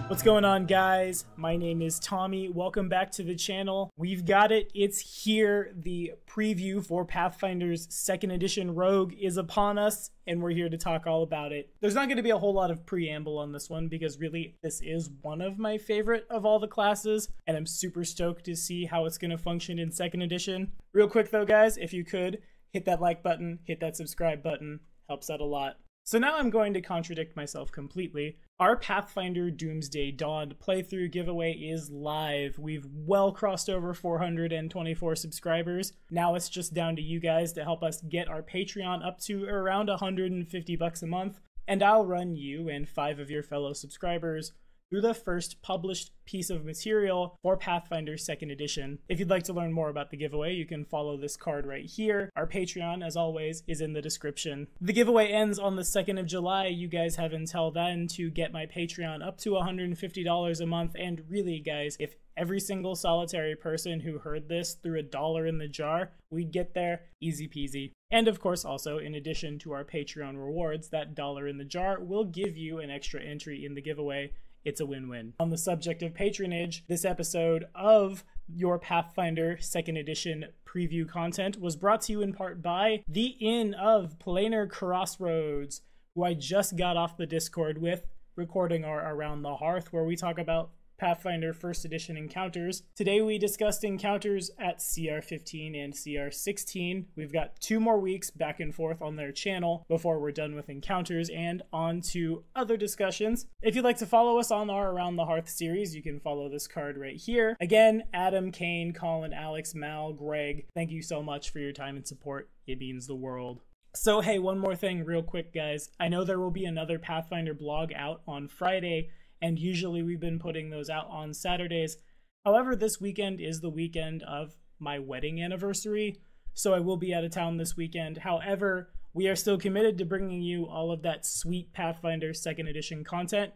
What's going on, guys? My name is Tommy. Welcome back to the channel. We've got it. It's here. The preview for Pathfinder's 2nd edition Rogue is upon us, and we're here to talk all about it. There's not going to be a whole lot of preamble on this one because really this is one of my favorite of all the classes, and I'm super stoked to see how it's going to function in 2nd edition. Real quick though, guys, if you could, hit that like button, hit that subscribe button. Helps out a lot. So now I'm going to contradict myself completely. Our Pathfinder Doomsday Dawn playthrough giveaway is live. We've well crossed over 424 subscribers. Now it's just down to you guys to help us get our Patreon up to around $150 a month, and I'll run you and 5 of your fellow subscribers through the first published piece of material for Pathfinder 2nd edition. If you'd like to learn more about the giveaway, you can follow this card right here. Our Patreon, as always, is in the description. The giveaway ends on the 2nd of July. You guys have until then to get my Patreon up to $150 a month. And really, guys, if every single solitary person who heard this threw $1 in the jar, we'd get there easy peasy. And of course, also, in addition to our Patreon rewards, that $1 in the jar will give you an extra entry in the giveaway. It's a win-win. On the subject of patronage, this episode of your Pathfinder 2nd edition preview content was brought to you in part by the Inn of Planar Crossroads, who I just got off the Discord with, recording our Around the Hearth, where we talk about Pathfinder 1st edition encounters. Today we discussed encounters at CR 15 and CR 16. We've got 2 more weeks back and forth on their channel before we're done with encounters and on to other discussions. If you'd like to follow us on our Around the Hearth series, you can follow this card right here. Again, Adam, Kane, Colin, Alex, Mal, Greg, thank you so much for your time and support. It means the world. So hey, one more thing real quick, guys. I know there will be another Pathfinder blog out on Friday, and usually we've been putting those out on Saturdays. However, this weekend is the weekend of my wedding anniversary, so I will be out of town this weekend. However, we are still committed to bringing you all of that sweet Pathfinder 2nd edition content.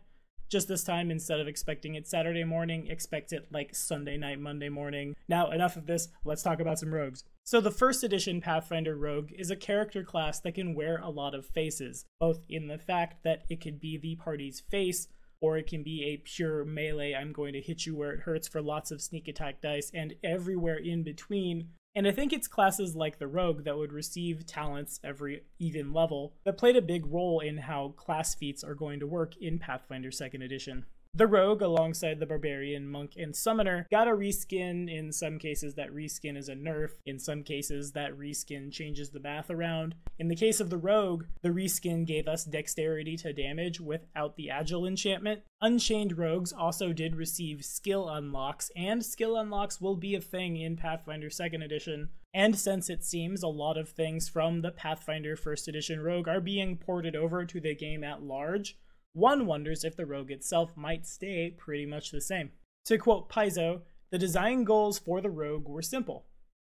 Just this time, instead of expecting it Saturday morning, expect it like Sunday night, Monday morning. Now, enough of this, let's talk about some rogues. So the 1st edition Pathfinder Rogue is a character class that can wear a lot of faces, both in the fact that it could be the party's face, or it can be a pure melee, I'm going to hit you where it hurts for lots of sneak attack dice, and everywhere in between. And I think it's classes like the Rogue that would receive talents every even level that played a big role in how class feats are going to work in Pathfinder 2nd edition. The Rogue, alongside the Barbarian, Monk, and Summoner, got a reskin. In some cases, that reskin is a nerf. In some cases, that reskin changes the math around. In the case of the Rogue, the reskin gave us dexterity to damage without the Agile enchantment. Unchained Rogues also did receive skill unlocks, and skill unlocks will be a thing in Pathfinder 2nd edition. And since it seems a lot of things from the Pathfinder 1st edition Rogue are being ported over to the game at large, one wonders if the Rogue itself might stay pretty much the same. To quote Paizo, the design goals for the Rogue were simple.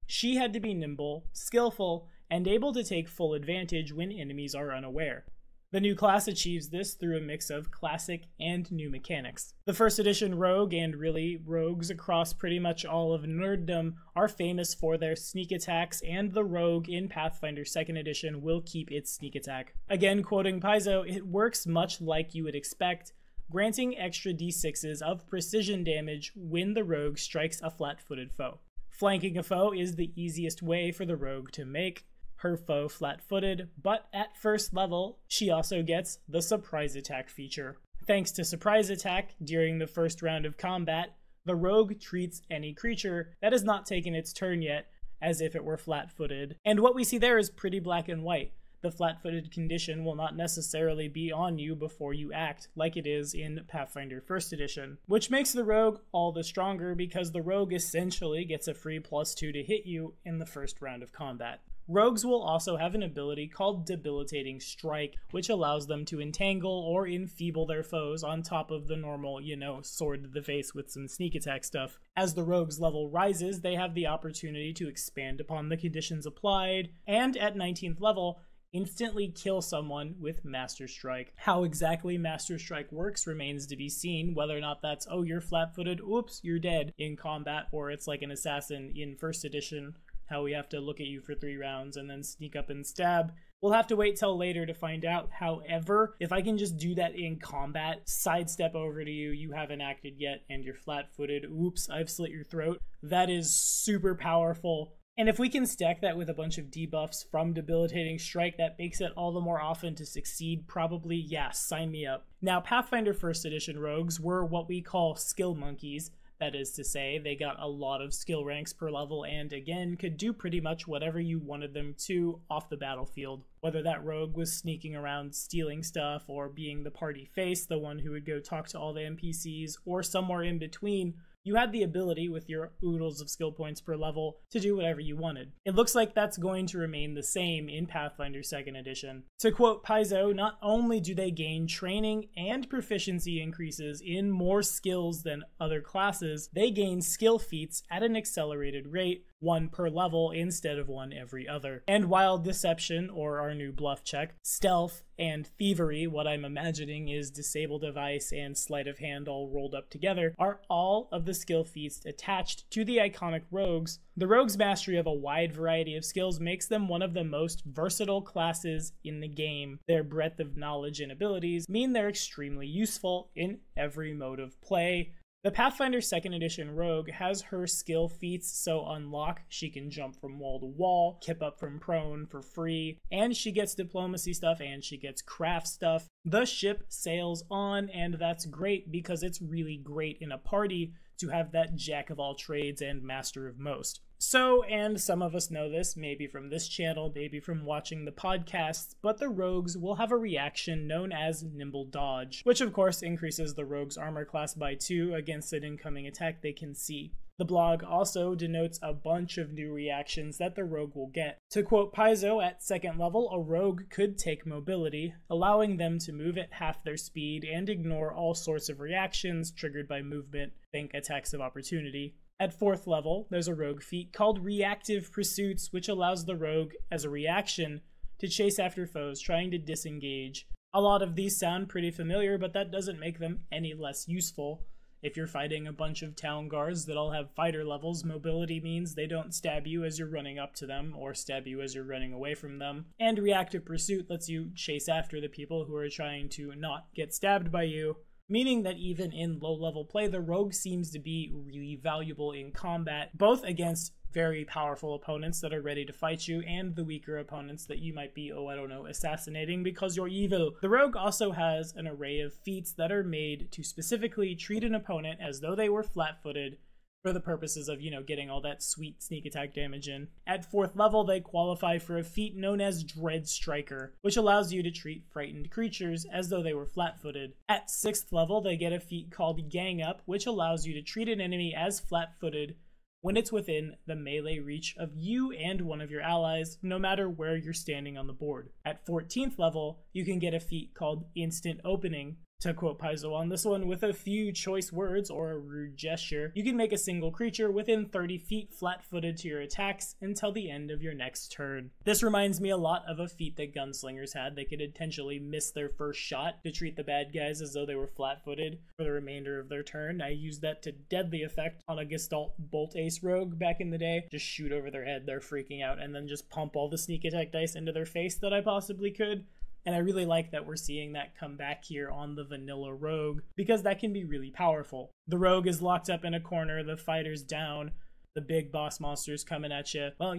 She had to be nimble, skillful, and able to take full advantage when enemies are unaware. The new class achieves this through a mix of classic and new mechanics. The 1st edition Rogue, and really rogues across pretty much all of nerddom, are famous for their sneak attacks, and the Rogue in Pathfinder 2nd edition will keep its sneak attack. Again, quoting Paizo, it works much like you would expect, granting extra d6s of precision damage when the Rogue strikes a flat-footed foe. Flanking a foe is the easiest way for the Rogue to make her foe flat-footed, but at 1st level, she also gets the surprise attack feature. Thanks to surprise attack, during the 1st round of combat, the Rogue treats any creature that has not taken its turn yet as if it were flat-footed. And what we see there is pretty black and white. The flat-footed condition will not necessarily be on you before you act, like it is in Pathfinder 1st edition, which makes the Rogue all the stronger because the Rogue essentially gets a free +2 to hit you in the 1st round of combat. Rogues will also have an ability called Debilitating Strike, which allows them to entangle or enfeeble their foes on top of the normal, sword to the face with some sneak attack stuff. As the Rogue's level rises, they have the opportunity to expand upon the conditions applied, and at 19th level, instantly kill someone with Master Strike. How exactly Master Strike works remains to be seen, whether or not that's, oh, you're flat-footed, oops, you're dead in combat, or it's like an assassin in 1st edition, how we have to look at you for 3 rounds and then sneak up and stab. We'll have to wait till later to find out. However, if I can just do that in combat, sidestep over to you, you haven't acted yet, and you're flat-footed, oops, I've slit your throat, that is super powerful. And if we can stack that with a bunch of debuffs from Debilitating Strike, that makes it all the more often to succeed, probably, yeah, sign me up. Now, Pathfinder 1st Edition rogues were what we call skill monkeys. That is to say, they got a lot of skill ranks per level and, again, could do pretty much whatever you wanted them to off the battlefield. Whether that rogue was sneaking around stealing stuff, or being the party face, the one who would go talk to all the NPCs, or somewhere in between, you had the ability, with your oodles of skill points per level, to do whatever you wanted. It looks like that's going to remain the same in Pathfinder 2nd Edition. To quote Paizo, not only do they gain training and proficiency increases in more skills than other classes, they gain skill feats at an accelerated rate, one per level instead of one every other. And while Deception, or our new bluff check, Stealth, and Thievery, what I'm imagining is Disable Device and Sleight of Hand all rolled up together, are all of the skill feats attached to the iconic rogues, the rogues' mastery of a wide variety of skills makes them one of the most versatile classes in the game. Their breadth of knowledge and abilities mean they're extremely useful in every mode of play. The Pathfinder 2nd Edition rogue has her skill feats, so unlock, she can jump from wall to wall, kip up from prone for free, and she gets diplomacy stuff and she gets craft stuff. The ship sails on, and that's great because it's really great in a party to have that jack of all trades and master of most. So, and some of us know this, maybe from this channel, maybe from watching the podcasts, but the rogues will have a reaction known as Nimble Dodge, which of course increases the rogue's armor class by 2 against an incoming attack they can see. The blog also denotes a bunch of new reactions that the rogue will get. To quote Paizo, at 2nd level, a rogue could take mobility, allowing them to move at half their speed and ignore all sorts of reactions triggered by movement, think attacks of opportunity. At 4th level, there's a rogue feat called Reactive Pursuits, which allows the rogue, as a reaction, to chase after foes trying to disengage. A lot of these sound pretty familiar, but that doesn't make them any less useful. If you're fighting a bunch of town guards that all have fighter levels, mobility means they don't stab you as you're running up to them, or stab you as you're running away from them. And Reactive Pursuit lets you chase after the people who are trying to not get stabbed by you, meaning that even in low-level play, the rogue seems to be really valuable in combat, both against very powerful opponents that are ready to fight you, and the weaker opponents that you might be, assassinating because you're evil. The rogue also has an array of feats that are made to specifically treat an opponent as though they were flat-footed, for the purposes of, getting all that sweet sneak attack damage in. At 4th level, they qualify for a feat known as Dread Striker, which allows you to treat frightened creatures as though they were flat-footed. At 6th level, they get a feat called Gang Up, which allows you to treat an enemy as flat-footed when it's within the melee reach of you and one of your allies, no matter where you're standing on the board. At 14th level, you can get a feat called Instant Opening. To quote Paizo on this one, with a few choice words or a rude gesture, you can make a single creature within 30 feet flat-footed to your attacks until the end of your next turn. This reminds me a lot of a feat that gunslingers had. They could intentionally miss their first shot to treat the bad guys as though they were flat-footed for the remainder of their turn. I used that to deadly effect on a Gestalt Bolt Ace rogue back in the day. Just shoot over their head, they're freaking out, and then just pump all the sneak attack dice into their face that I possibly could. And I really like that we're seeing that come back here on the vanilla rogue, because that can be really powerful. The rogue is locked up in a corner, the fighter's down, the big boss monster's coming at you. Well,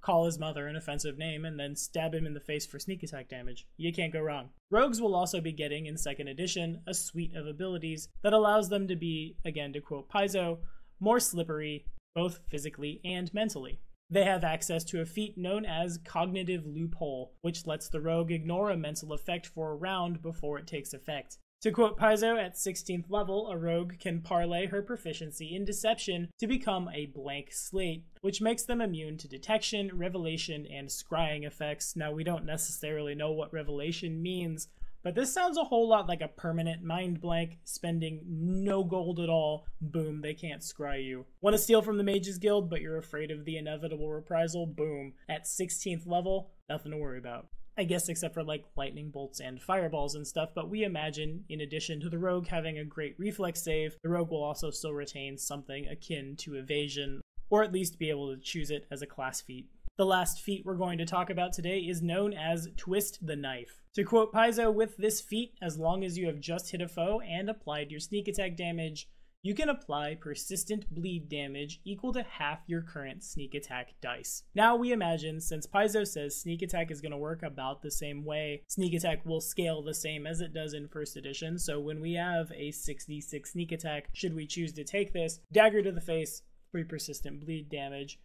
call his mother an offensive name and then stab him in the face for sneak attack damage. You can't go wrong. Rogues will also be getting, in 2nd edition, a suite of abilities that allows them to be, again to quote Paizo, more slippery, both physically and mentally. They have access to a feat known as Cognitive Loophole, which lets the rogue ignore a mental effect for a round before it takes effect. To quote Paizo, at 16th level, a rogue can parlay her proficiency in Deception to become a blank slate, which makes them immune to detection, revelation, and scrying effects. Now, we don't necessarily know what revelation means, but this sounds a whole lot like a permanent mind blank, spending no gold at all, boom, they can't scry you. Want to steal from the Mages Guild, but you're afraid of the inevitable reprisal, boom. At 16th level, nothing to worry about. I guess except for like lightning bolts and fireballs and stuff, but we imagine, in addition to the rogue having a great reflex save, the rogue will also still retain something akin to evasion, or at least be able to choose it as a class feat. The last feat we're going to talk about today is known as Twist the Knife. To quote Paizo, with this feat, as long as you have just hit a foe and applied your sneak attack damage, you can apply persistent bleed damage equal to half your current sneak attack dice. Now we imagine, since Paizo says sneak attack is going to work about the same way, sneak attack will scale the same as it does in first edition, so when we have a 6d6 sneak attack, should we choose to take this, dagger to the face, 3 persistent bleed damage.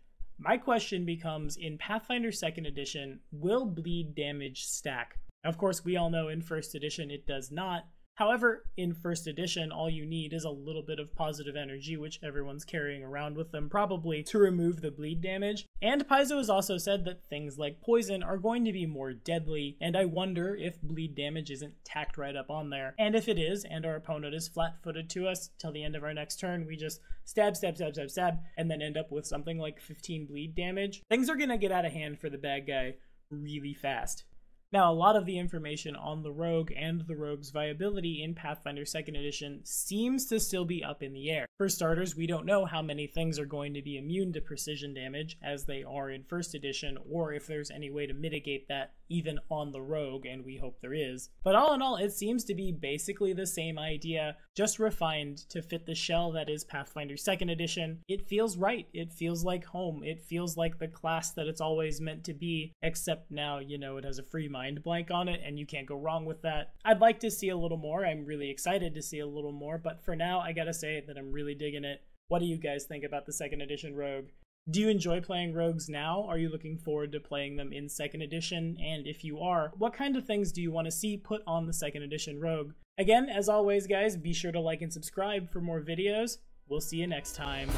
My question becomes, in Pathfinder 2nd edition, will bleed damage stack? Of course, we all know in first edition it does not. However, in first edition, all you need is a little bit of positive energy, which everyone's carrying around with them probably, to remove the bleed damage. And Paizo has also said that things like poison are going to be more deadly, and I wonder if bleed damage isn't tacked right up on there. And if it is, and our opponent is flat-footed to us till the end of our next turn, we just stab, stab, stab, stab, stab, and then end up with something like 15 bleed damage, things are gonna get out of hand for the bad guy really fast. Now, a lot of the information on the rogue and the rogue's viability in Pathfinder 2nd edition seems to still be up in the air. For starters, we don't know how many things are going to be immune to precision damage, as they are in first edition, or if there's any way to mitigate that even on the rogue, and we hope there is. But all in all, it seems to be basically the same idea, just refined to fit the shell that is Pathfinder 2nd edition. It feels right. It feels like home. It feels like the class that it's always meant to be, except now, you know, it has a free mind blank on it, and you can't go wrong with that. I'd like to see a little more. I'm really excited to see a little more, but for now, I gotta say that I'm really digging it. What do you guys think about the 2nd edition rogue? Do you enjoy playing rogues now? Are you looking forward to playing them in 2nd edition? And if you are, what kind of things do you want to see put on the 2nd edition rogue? Again, as always guys, be sure to like and subscribe for more videos. We'll see you next time.